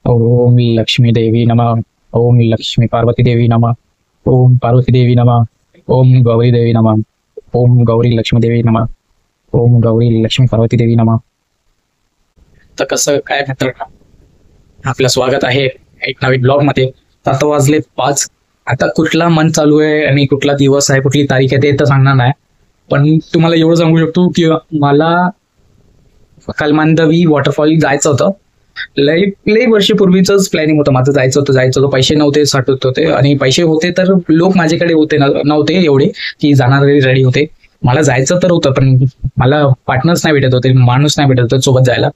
ओम लक्ष्मी देवी नमः। ओम लक्ष्मी पार्वती देवी नमः। ओम पार्वती देवी नमः। ओम गौरी देवी नमः। ओम गौरी लक्ष्मी देवी नमः। ओम गौरी लक्ष्मी पार्वती देवी नमः। तर कसं काय मित्रांनो, आपलं स्वागत आहे एक नवीन ब्लॉग मध्ये। तर आता वाजले 5। आता कुठला मंथ चालू आहे आणि कुठला दिवस आहे, कुठली तारीख आहे ते तर सांगणार नाही, पण तुम्हाला एवढं सांगू शकतो की मला कलमांदवी वॉटरफॉल जायचं होतं। लई लई वर्षपूर्वीच प्लॅनिंग होतं माझं, जायचं होतं। पैसे नव्हते, साठवत होते, आणि पैसे होते तर लोक माझ्याकडे होते नव्हते एवढे की जाणारे रेडी होते। मला जायचं तर होतं, पण मला पार्टनर्स नाही भेटत होते, माणूस नाही भेटत होते सोबत जायला।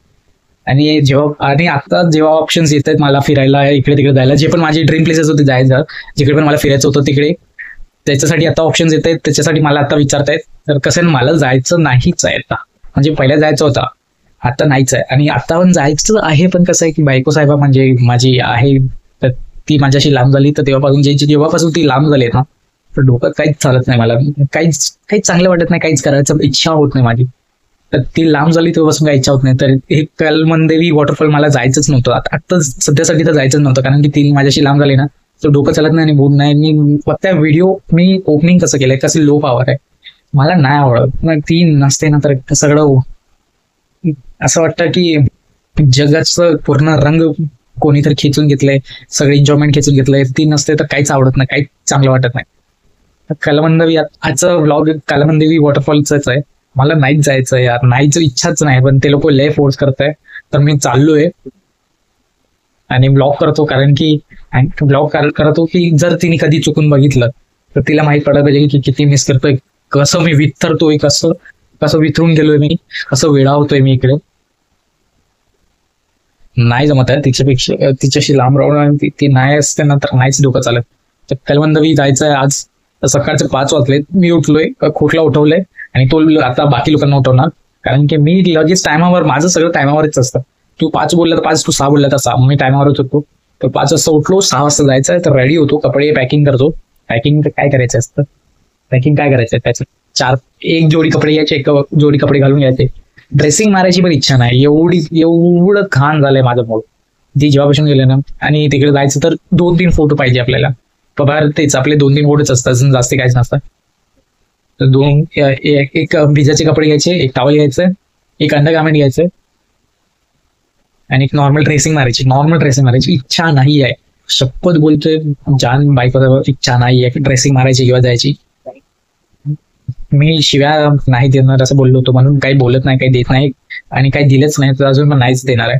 आणि आता जेव्हा ऑप्शन्स येत आहेत मला फिरायला इकडे तिकडे जायला, जे पण माझे ड्रीम प्लेसेस होते जायचं, जिकडे पण मला फिरायचं होतं तिकडे, त्याच्यासाठी आता ऑप्शन्स येत आहेत। त्याच्यासाठी मला आता विचारतायत, तर कसं मला जायचं नाहीच आहे आता, म्हणजे पहिल्या जायचं होतं, आता नाहीच आहे। आणि आता पण जायचं आहे, पण कसं आहे की बायको साहेबा म्हणजे माझी आहे, तर ती माझ्याशी लांब झाली, तर तेव्हापासून जेव्हापासून ती लांब झाली ना, तर डोकं काहीच चालत नाही, मला काहीच चांगलं वाटत नाही, काहीच करायचं इच्छा होत नाही माझी। तर ती लांब झाली तेव्हापासून काही इच्छा होत नाही। तर हे कलमंदेवी वॉटरफॉल मला जायचंच नव्हतं, आता सध्यासाठी तर जायचंच नव्हतं, कारण की ती माझ्याशी लांब झाली ना, तर डोकं चालत नाही आणि बोल नाही। मी फक्त व्हिडिओ मी ओपनिंग कसं केलंय, कसं लो पॉवर आहे, मला नाही आवडत ना, ती नसते ना तर सगळं असं वाटतं की जगाचं पूर्ण रंग कोणीतरी खेचून घेतलंय, सगळं एन्जॉयमेंट खेचून घेतलंय, ती नसते तर काहीच आवडत नाही, काहीच चांगलं वाटत नाही। कलमंदवी आजचा व्लॉग कलमंदेवी वॉटरफॉलच आहे। मला नाहीच जायचं यार, नाहीच इच्छाच नाही, पण ते लोक लय फोर्स करताय, तर मी चाललोय आणि ब्लॉग करतो, कारण की ब्लॉग करतो की जर तिने कधी चुकून बघितलं तर तिला माहित पडलं पाहिजे की किती मिस करतोय, कसं मी विथरतोय, कसं विथरून गेलोय मी, कसं वेळा होतोय मी इकडे। नाही जमत आहे तिच्याशी लांब राहून, आणि ती नाही असते ना तर नाहीच डोकं चालत। तर कलमंदवी जायचं आहे आज, सकाळचे 5 वाजले, मी उठलोय, खोटला उठवलंय, आणि तो आता बाकी लोकांना उठवणार, कारण की मी लगेच टायमावर, माझं सगळं टायमावरच असतं। तू 5 बोलला तर 5, तू 6 बोलला तर 6, मी टायमावरच होतो। तर 5 वाजता उठलो, 6 वाजता जायचंय, तर रेडी होतो, कपडे पॅकिंग करतो। पॅकिंग काय करायचं असतं, पॅकिंग काय करायचं त्याचं, एक जोडी कपडे घ्यायचे, एक जोडी कपडे घालून घ्यायचे। ड्रेसिंग मारायची पण इच्छा नाही, एवढं घाण झालंय माझं मूड ती जेव्हापासून गेले ना। आणि तिकडे जायचं तर 2-3 फोटो पाहिजे आपल्याला, बाहेर तेच आपले 2-3 फोटोच असतात, जास्त काहीच नसतं। तर एक भिजाचे कपडे घ्यायचे, एक टॉवेल घ्यायचं, एक अंडरगार्मेंट घ्यायचं, आणि एक नॉर्मल ड्रेसिंग मारायची इच्छा नाही आहे, शपथ बोलतोय जान बायको, इच्छा नाही आहे ड्रेसिंग मारायची किंवा जायची। मी शिव्या नाही देणार असं बोललो होतो, म्हणून काही बोलत नाही, काही देत नाही, आणि काही दिलंच नाही तर अजून पण नाहीच देणार आहे।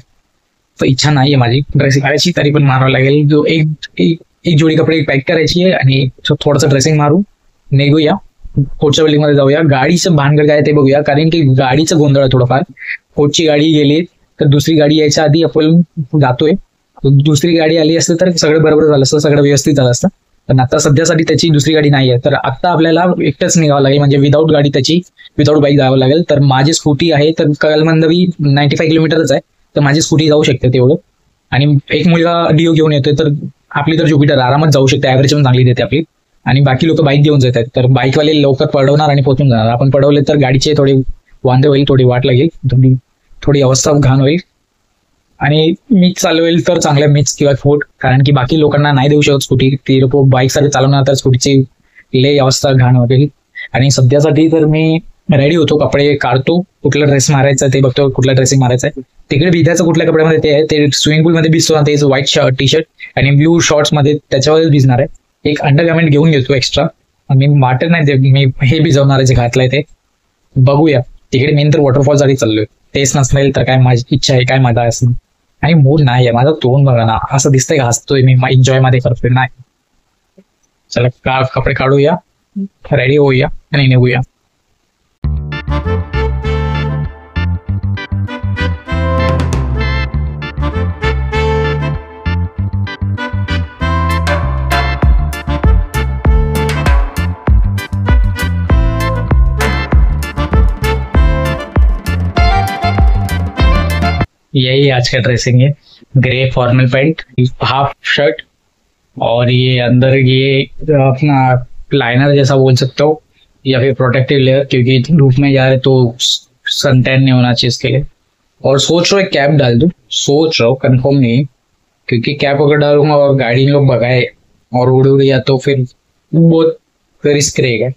तर इच्छा नाही आहे माझी ड्रेसिंग मारायची, तरी पण मारावं लागेल। जो एक जोडी कपडे पॅक करायची आहे, आणि थोडंसं ड्रेसिंग मारू, निघूया, पुढच्या बिल्डिंग मध्ये जाऊया। गाडीचं भानगड काय ते बघूया, कारण की गाडीचं गोंधळ आहे थोडंफार। पुढची गाडी गेली तर दुसरी गाडी यायच्या आधी आपण जातोय, दुसरी गाडी आली असते तर सगळं बरोबर झालं असतं, सगळं व्यवस्थित झालं असतं, पण आता सध्यासाठी त्याची दुसरी गाडी नाही आहे। तर आता आपल्याला एकटंच निघावं लागेल, म्हणजे विदाऊट बाईक जावं लागेल। तर माझी स्कूटी आहे, तर कलमंदवी 95 किलोमीटरच आहे, तर माझी स्कूटी जाऊ शकते तेवढं। आणि एक मुलगा डिओ घेऊन येतोय, तर आपली तर ज्युपिटर आरामात जाऊ शकते, ऍव्हरेज पण चांगली देते आपली, आणि बाकी लोक बाईक घेऊन जातात, तर बाईकवाले लवकर पडवणार आणि पोहोचून जाणार। आपण पडवले तर गाडीचे थोडे वांदे होईल, थोडी वाट लागेल, थोडी अवस्था घाण होईल, आणि मीच चालवेल तर चांगल्या मीच किंवा फोट, कारण की बाकी लोकांना नाही देऊ शकत स्कूटी, ती लोक बाईक साठी चालवणार तर स्कूटीची लय अवस्था घाण होईल। आणि सध्यासाठी तर मी रेडी होतो, कपडे काढतो, कुठला ड्रेस मारायचा ते बघतो, कुठला ड्रेसिंग मारायचा आहे, तिकडे भिजायचं कुठल्या कपड्यामध्ये ते स्विमिंग पूल मध्ये भिजतो ना, ते व्हाईट टी शर्ट आणि ब्ल्यू शॉर्ट्स मध्ये त्याच्यावरच भिजणार आहे। एक अंडरगार्मेंट घेऊन घेतो एक्स्ट्रा, मी वाटत नाही मी हे भिजवणार आहे जे घातलंय ते, बघूया। तिकडे मेन तर वॉटरफॉल साठी चाललोय, तेच नसेल तर काय माझी इच्छा आहे, काय माझा असं, आणि मूड नाही आहे माझा, तोंड बघा ना, असं दिसतंय का हसतोय मी, एन्जॉय मध्ये करतोय नाही। चला कपडे काढूया, रेडी होऊया आणि निघूया। यही आज का ड्रेसिंग है, grey formal pant, half shirt, और ये अंदर ये अपना लाइनर जैसा बोल सकते हो, या फिर प्रोटेक्टिव लेयर, क्योंकि धूप में जा रहे तो सन टैन नहीं होना चाहिए इसके लिए। और सोच रहा हूँ कैप डाल दूं, सोच रहा हूँ, कंफर्म नहीं, क्योंकि कैब अगर डालूंगा और गाड़ी में लोग भगाए और उड़ उड़ गया तो फिर बहुत रिस्क रहेगा।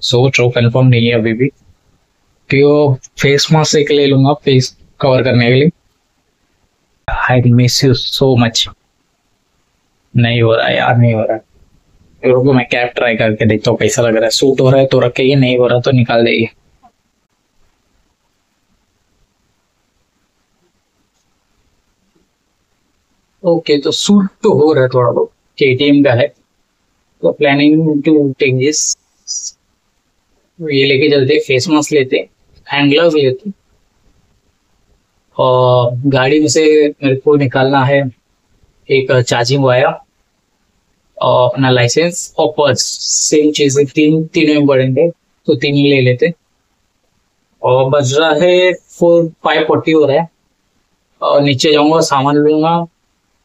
सोच रहा हूँ, कन्फर्म नहीं है अभी भी कि वो फेस मास्क एक ले लूंगा फेस कवर करने के लिए। I miss you so much. नहीं हो रहा है यार, नहीं हो रहा है। रुको मैं कैब ट्राई करके देखता हूँ कैसा लग रहा है। सूट हो रहा है तो रखेगी, नहीं हो रहा तो निकाल देगी। ओके तो सूट तो हो रहा है थोड़ा बहुत, केटीएम का है तो प्लानिंग टू टेक दिस। ये लेके चलते, फेस मास्क लेते, हैंड ग्लव्स लेते, और गाड़ी में से मेरे को निकालना है एक चार्जिंग वायर और अपना लाइसेंस और पर्स। सेम चीज है, तीनों इम्पोर्टेंट है तो तीन ही ले लेते। और बज रहा है 5:40 हो रहा है, और नीचे जाऊंगा सामान लूंगा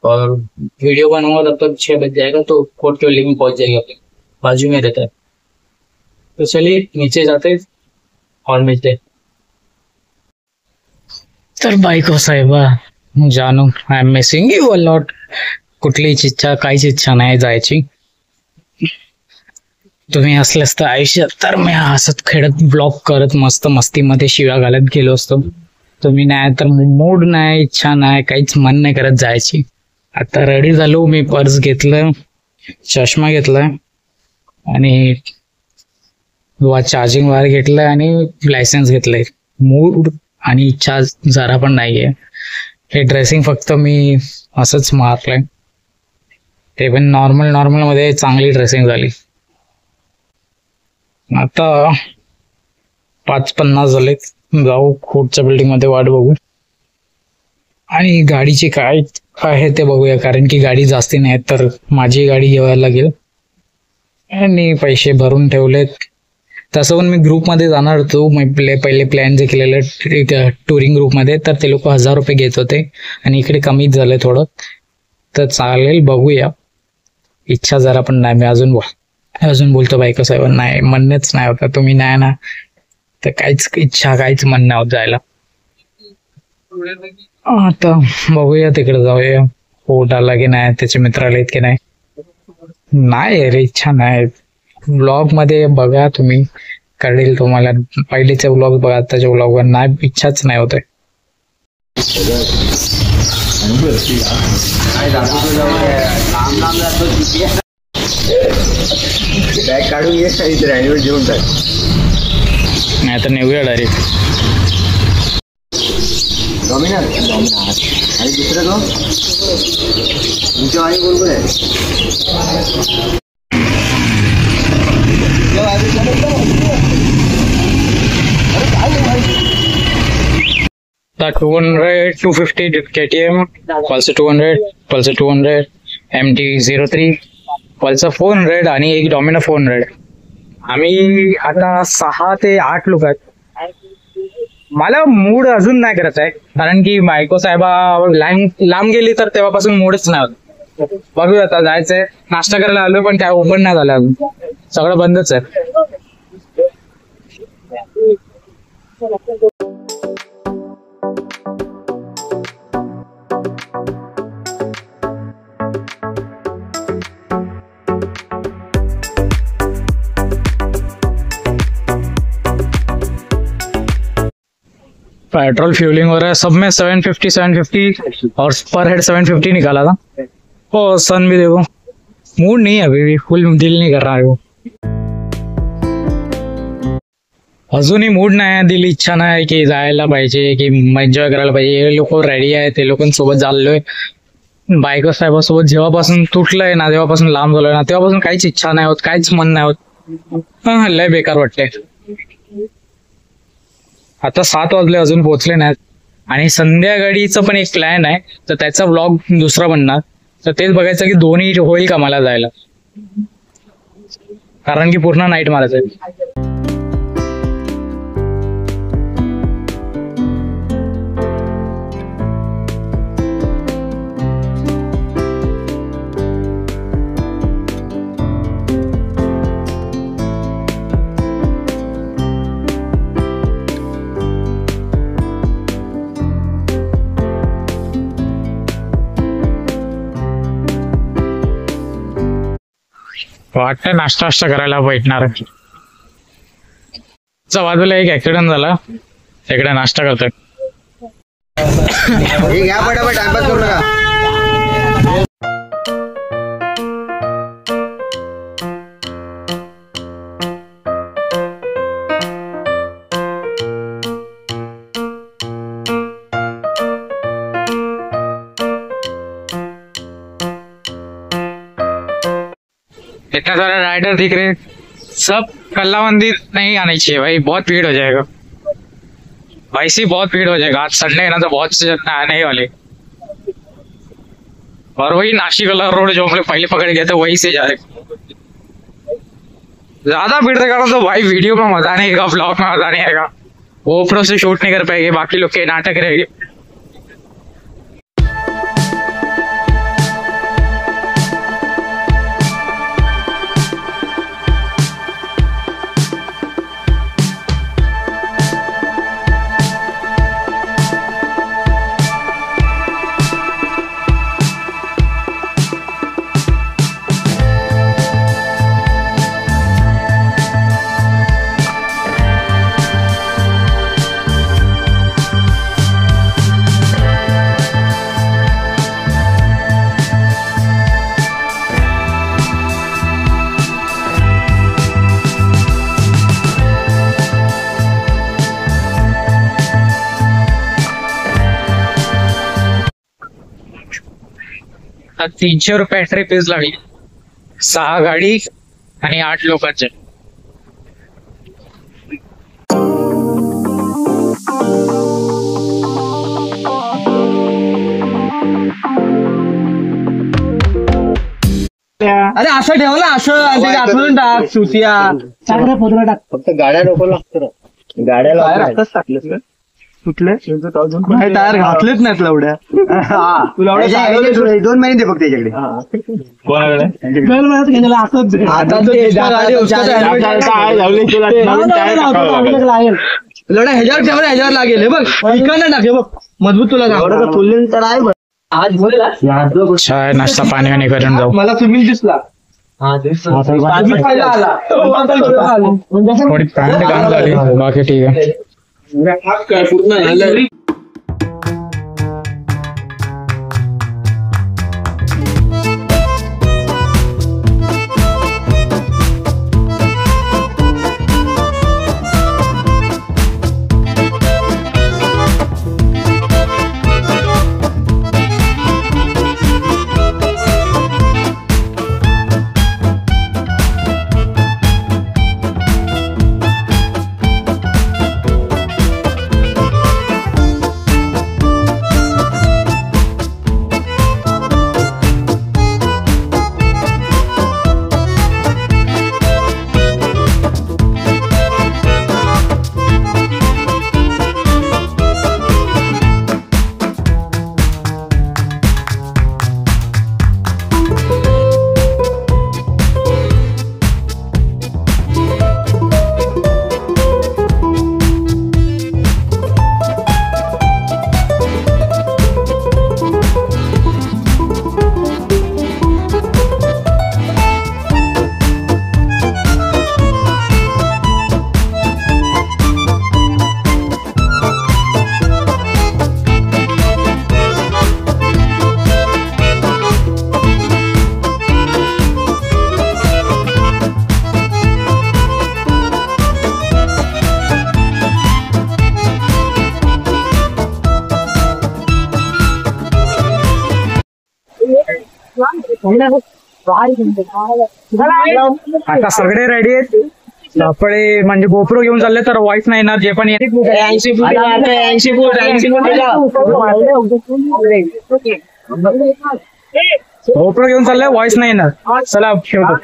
और वीडियो बनाऊंगा, तब तक 6 बज जाएगा तो कोर्ट के बिल्डिंग में पहुंच जाएगा, अपने बाजू में रहता है। तो चलिए नीचे जाते और मिलते। तर बायको साहेबा, जानू I am missing you a lot. कुठलीच इच्छा, काहीच इच्छा नाही जायची. तुम्ही असल्यास तर आयुष्यात तर मी हसत खेळत ब्लॉग करत मस्त मस्तीमध्ये शिव्या घालत गेलो असतो. तुम्ही नाही तर मूड नाही, इच्छा नाही, काहीच मन नाही करत जायची. आता रेडी झालो मी, पर्स घेतलं, चष्मा घेतलाय आणि चार्जिंग वायर घेतलाय आणि लायसन्स घेतलंय. मूड आणि इच्छा जरा पण नाहीये. हे ड्रेसिंग फक्त मी असंच मारलंय, ते पण नॉर्मल मध्ये चांगली ड्रेसिंग झाली. आता 5:50 झालेत, जाऊ कोर्टच्या बिल्डिंग मध्ये वाट बघू आणि गाडीची काय आहे ते बघूया, कारण की गाडी जास्ती नाही तर माझी गाडी घ्यायला लागेल आणि पैसे भरून ठेवलेत. तसं पण मी ग्रुपमध्ये जाणार होतो, पहिले प्लॅन जे केलेलं टुरिंग ग्रुपमध्ये, तर ते लोक 1000 रुपये घेत होते आणि इकडे कमीच झालंय थोडं, तर चालेल बघूया. इच्छा जरा पण नाही. मी अजून बोलतो बायको साहेब, नाही म्हणणंच नाही होता, तुम्ही नाही ना तर काहीच इच्छा, काहीच मन नाही होत जायला. आता बघूया, तिकडे जाऊया. पोट आला की नाही, त्याचे मित्र आलेत की नाही. नाही रे, इच्छा नाही. ब्लॉग मध्ये बघा तुम्ही, कळेल तुम्हाला. पहिलेचे ब्लॉग बघा, आताच्या ब्लॉग वर नाही, इच्छाच नाही होते. बॅग काढून ये, ॲन्युअल जेवण टाक, नाही तर नेऊया डायरेक्ट. डॉमिनर आणि दुसरं तो तुमच्या वाणी बरोबर आहे. The 200, 250 KTM, Pulsar 200, MT-03, Pulsar 400 आणि एक Dominar 400. आम्ही आता 6 ते 8 लोक आहेत. मला मूड अजून नाही करत आहे, कारण की बायको साहेबा लांब गेली तर तेव्हापासून मूडच नाही होत. बघूया, आता जायचंय. नाश्ता करायला आलो पण काय ओपन नाही झालं अजून, सगळं बंदच आहे. पेट्रोल फ्यूलिंग हो रहा है सब में 750 और पर हेड 750 निकाला था. ओ सन भी देखो, मूड नहीं है अभी भी, फुल दिल नहीं कर रहा है वो. अजूनही मूड नाही, दिल इच्छा नाही की जायला पाहिजे, की एन्जॉय करायला पाहिजे. हे लोक रेडी आहे, ते लोकांसोबत चाललोय. बायको साहेबासोबत जेव्हापासून तुटलंय ना, जेव्हापासून लांब झालोय ना, तेव्हापासून काहीच इच्छा नाही होत, काहीच मन नाही होत. लय बेकार वाटतंय. आता 7 वाजले, अजून पोहोचले नाहीत. आणि संध्याकाळीचं पण एक प्लॅन आहे, तर त्याचा व्लॉग दुसरा बनणार, तर तेच बघायचं की दोन्ही होईल का मला जायला, कारण की पूर्ण नाईट मारायचं. वाटतं नाश्ता वाष्टा करायला भेटणार. बाजूला एक ऍक्सिडेंट झाला, इकडे नाश्ता करतोय. हे घ्या पटापट, टाइमपास करू नका. इतना सारा राइडर दिख रहे, सब कल्ला मंदिर नहीं आना चाहिए भाई, बहुत भीड़ हो जाएगा भाई सी, बहुत भीड़ हो जाएगा. आज संडे है ना, तो बहुत से आने ही वाले. और वही नासिक वाला रोड जो हम लोग पहले पकड़ गए थे, वही से जाएगा. ज्यादा भीड़ रहेगा तो भाई वीडियो में मजा नहीं आएगा, ब्लॉग में मजा नहीं आएगा, GoPro से शूट नहीं कर पाएंगे, बाकी लोग के नाटक रहेंगे. आज 300 रुपये एंट्री फीस लागली, 6 गाडी आणि 8 लोकांचे. अरे असं ठेव ना, असं आठवून टाक सुतिया. फक्त गाड्या नको लागतं. गाड्या आताच टाकलेस का कुठले टायर घातलेच नाहीत लवड्या. तुला 2 महिने दे फक्त त्याच्याकडे. लवड्या ह्याच्यावर ठेव, ह्याच्यावर लागेल. हे बघ इकडनं टाक, हे बघ मजबूत तुला फुल तर आहे. आज बोलला चाय नाश्ता पाणी आणि करून जाऊ. मला स्विमिंग दिसला. थोडी पॅन्ट घाण झाली, बाकी ठीक आहे. पूर्ण आता सगळे रेडी आहेत. आपले म्हणजे गोप्रो घेऊन चालले तर वॉइस नाही येणार. जे पण गोप्रो घेऊन चालले, वॉइस नाही येणार. चला ठेवतो.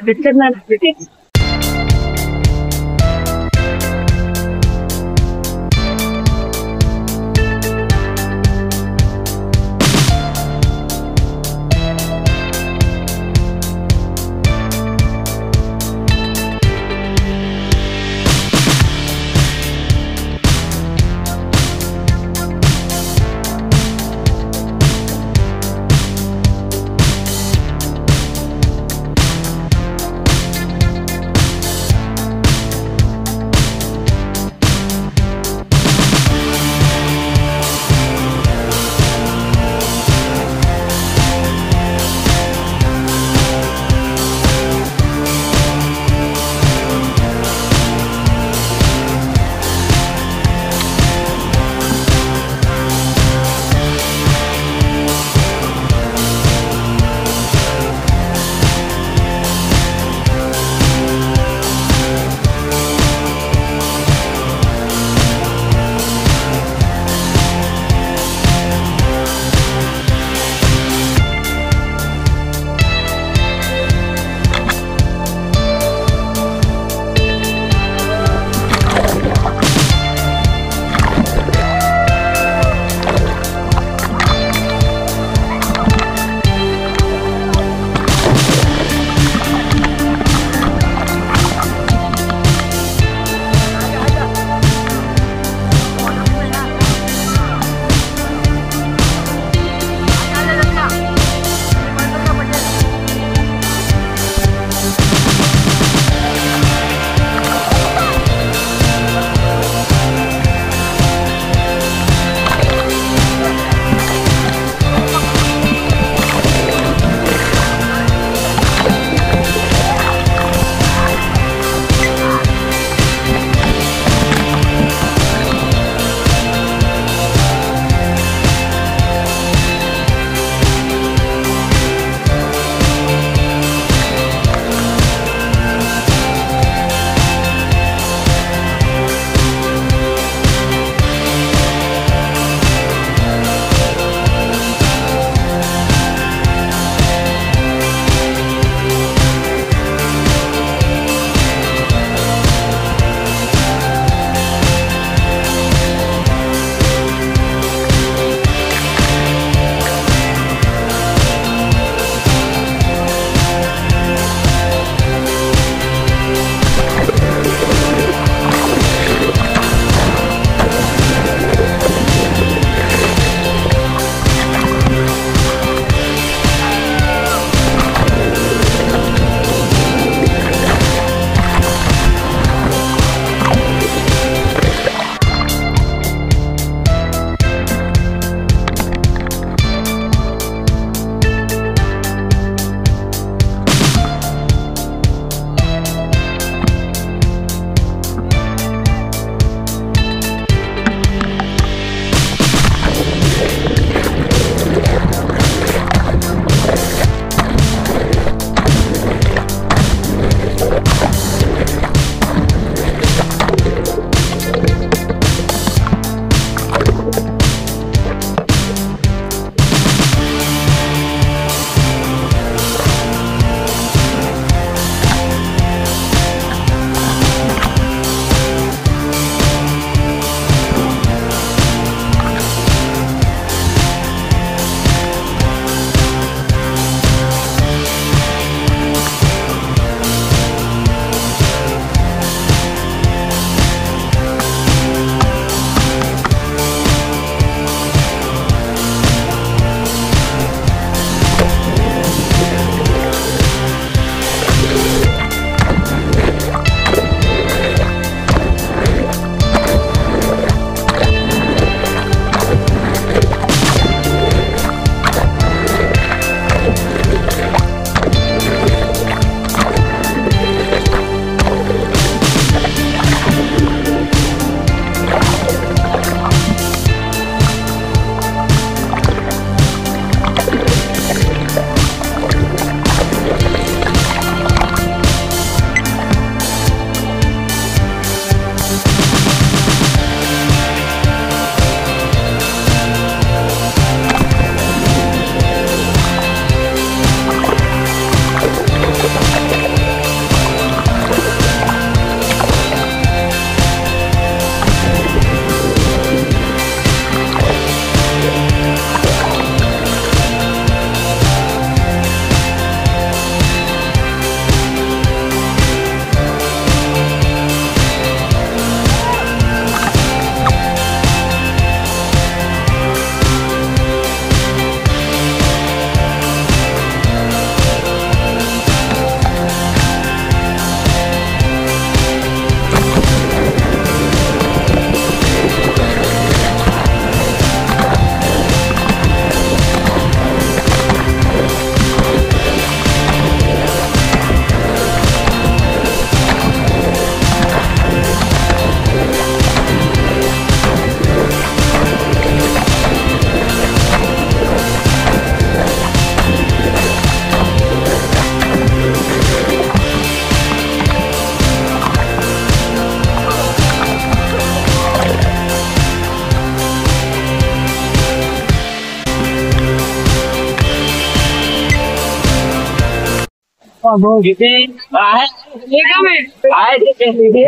हो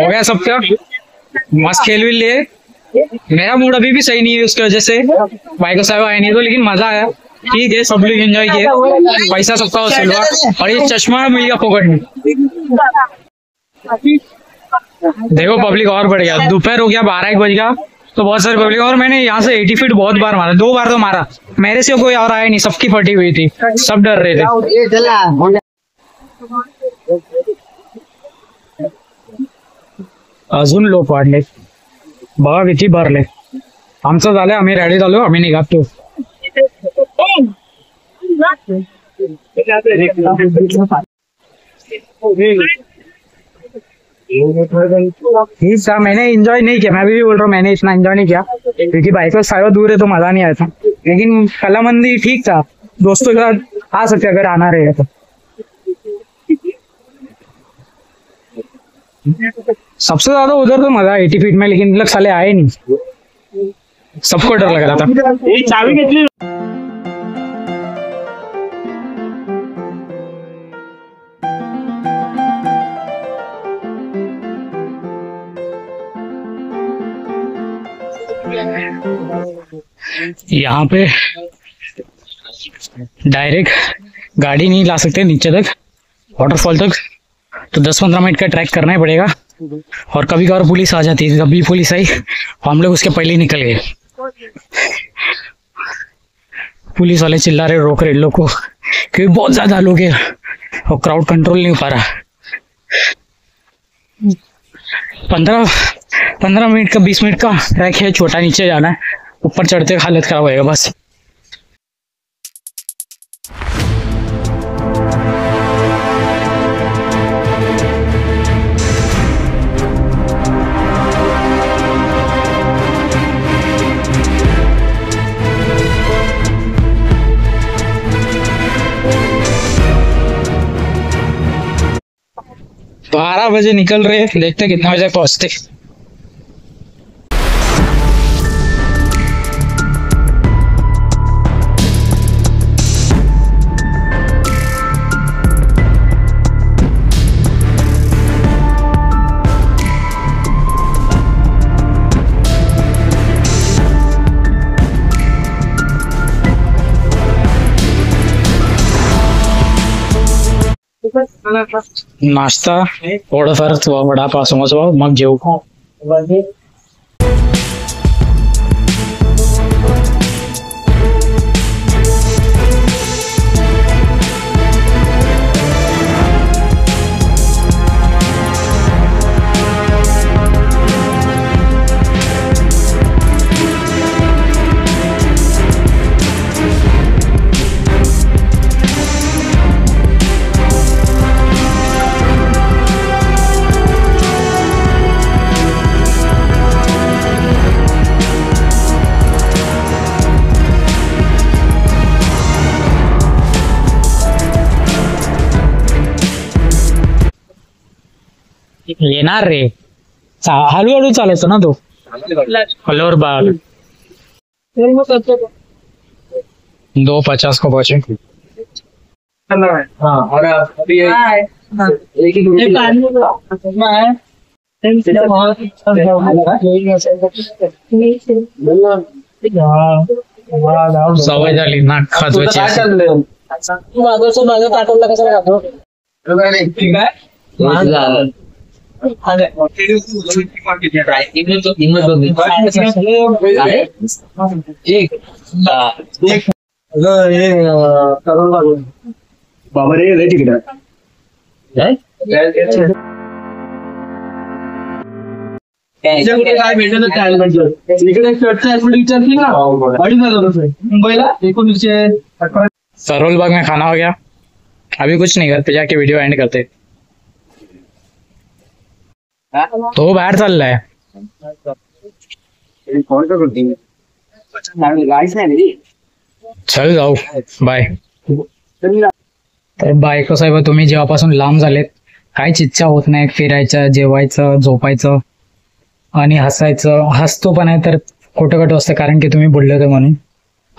गया सब क्या, मस्त खेल भी लिए। मेरा मूड अभी भी सही नहीं है उसकी वजह से, भाई को साहब आए नहीं तो, लेकिन मजा आया। ठीक है, सब लोग एंजॉय किए, पैसा सबका वसूल हुआ और ये चश्मा मिल गया फोकट में। देखो पब्लिक और बढ़ गया, दोपहर हो गया, 12-1 बज गया तो बहुत सारी पब्लिक। और मैंने यहाँ से 80 फीट बहुत बार मारा, 2 बार तो मारा, मेरे से कोई और आया नहीं, सबकी फटी हुई थी, सब डर रहे थे। अजून लोक वाढले बघा, किती भरले। आमचं झालंय, आम्ही रेडी झालो, आम्ही निघतो। ठीक था, मैंने एंजॉय नहीं किया, मैं भी बोल रहा हूँ मैंने इतना एंजॉय नहीं किया क्योंकि बाइक से सारा दूर है तो मजा नहीं आया था। लेकिन कलामंदी ठीक था, दोस्तों के साथ आ सकते अगर आना रहेगा तो। सबसे ज्यादा उधर तो मजा 80 फीट में, लेकिन लोग साले आए नहीं, सबको डर लग रहा था। यहाँ पे डायरेक्ट गाड़ी नहीं ला सकते नीचे तक, वाटरफॉल तक, तो 10-15 मिनट का ट्रैक करना ही पड़ेगा। और कभी कभार पुलिस आ जाती है, कभी पुलिस आई हम लोग उसके पहले ही निकल गए। पुलिस वाले चिल्ला रहे, रोक रहे लोग को क्योंकि बहुत ज्यादा लोग हैं और क्राउड कंट्रोल नहीं हो पा रहा। 15 मिनट का 20 मिनट का ट्रैक है, छोटा, नीचे जाना है, ऊपर चढ़ते हालत खराब होएगा बस। तो 12 बजे निकल रहे, देखते कितने बजे पहुंचते। नाश्ता, थोडंफार वडापाव, समोसा, मग जेवू। येणार रे, हळूहळू चालायचं ना तो, हलवर बाग 2:50 को पहुंचे। सवय झाली ना खाजवायची। बाबा रे तिकडे काय भेटलं काय इकडे विचारतील ना 2,500 मुंबईला 1900। सरोल बाग में खाना हो गया, अभी कुछ नहीं, घर पे जाके वीडियो एंड करते। तो बाहेर चाललाय, चल जाऊ, बाय। तर बायको साहेब, तुम्ही जेव्हापासून लांब झालेत, काहीच इच्छा होत नाही फिरायचं, जेवायचं, झोपायचं आणि हसायचं। हसतो पण आहे तर खोटं खोटं असतं, कारण की तुम्ही बोलले होते म्हणून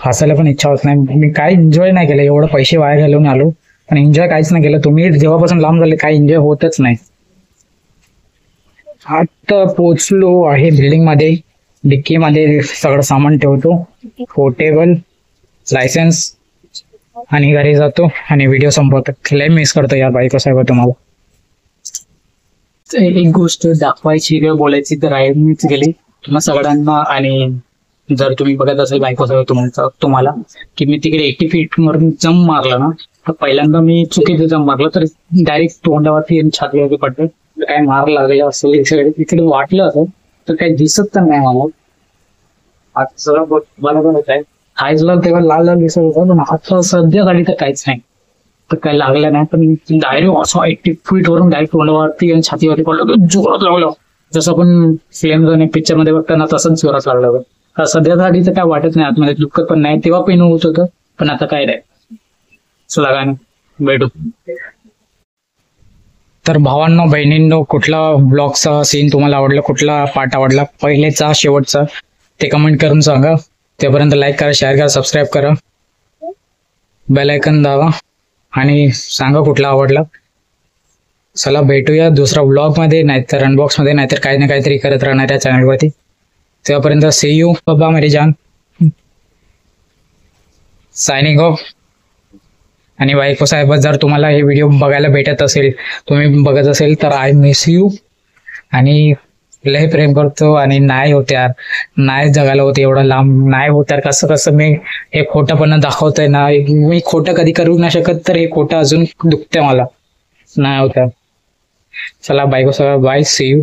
हसायला पण इच्छा होत नाही। मी काय एन्जॉय नाही केलं, एवढं पैसे वाया घालवून आलो पण एन्जॉय काहीच नाही केलं. तुम्ही जेव्हापासून लांब झाले काही एन्जॉय होतच नाही. आता पोचलो आहे बिल्डिंग मध्ये. डिक्की मध्ये सगळं सामान ठेवतो, पोर्टेबल, लायसन्स, आणि घरी जातो आणि व्हिडिओ संपवतो. लय मिस करतो यार बायको साहेब तुम्हाला. एक गोष्ट दाखवायची किंवा बोलायची तर आहे मीच गेली तुम्हा सगळ्यांना. आणि जर तुम्ही बघत असेल बायको साहेब तुम्हाला की मी तिकडे 80 फीट वरून जंप मारला ना, तर पहिल्यांदा मी चुकीचं जंप मारलं तर डायरेक्ट तोंडावरती आणि छातीवरती पडलं. काय मार लागलं असेल सगळे तिकडे वाटलं असं तर काही दिसत तर नाही मला. आता सगळं बरोबर होत आहे. आईजला तेव्हा लाल लाल दिसत होतं, पण आता सध्यासाठी तर काहीच नाही. तर काही लागलं नाही, पण डायरेक्ट असं 80 फीट वरून डायरेक्ट तोंडावरती आणि छातीवरती पडलं, जोरात लागलं. जसं आपण फ्लेम झोन पिक्चर मध्ये बघताना तसंच जोरात लागलं. सध्यासाठी तर काय वाटत नाही, आतमध्ये दुःखत पण नाही. तेव्हा पेन होत होतं, पण आता काय नाही. चला काय भेटू. तर भावांनो बहिणींनो, कुठला ब्लॉगचा सीन तुम्हाला आवडला, कुठला पार्ट आवडला, पहिलेचा शेवटचा, ते कमेंट करून सांगा. त्यापर्यंत लाईक करा, शेअर करा, सबस्क्राईब करा, बेल आयकॉन दाबा आणि सांगा कुठला आवडला. चला भेटूया दुसरा ब्लॉग मध्ये, नाहीतर अनबॉक्स मध्ये, नाहीतर काही ना काहीतरी करत राहणार या चॅनलवरती. तेव्हापर्यंत सी यू बाबा मेरी जान, सायनिंग ऑफ. आणि बायको साहेब जर तुम्हाला हे व्हिडिओ बघायला भेटत असेल, तुम्ही बघत असेल तर आय मिस यू. आणि लय प्रेम करतो. आणि नाही होत यार, नाही जगायला होते एवढं लांब, नाही होत यार. कसं कसं मी हे खोटंपणा दाखवतोय ना, मी खोटं कधी करू नाही शकत, तर हे खोटं अजून दुखतंय मला. नाही होत यार. चला बायको साहेब बाय, सी यू.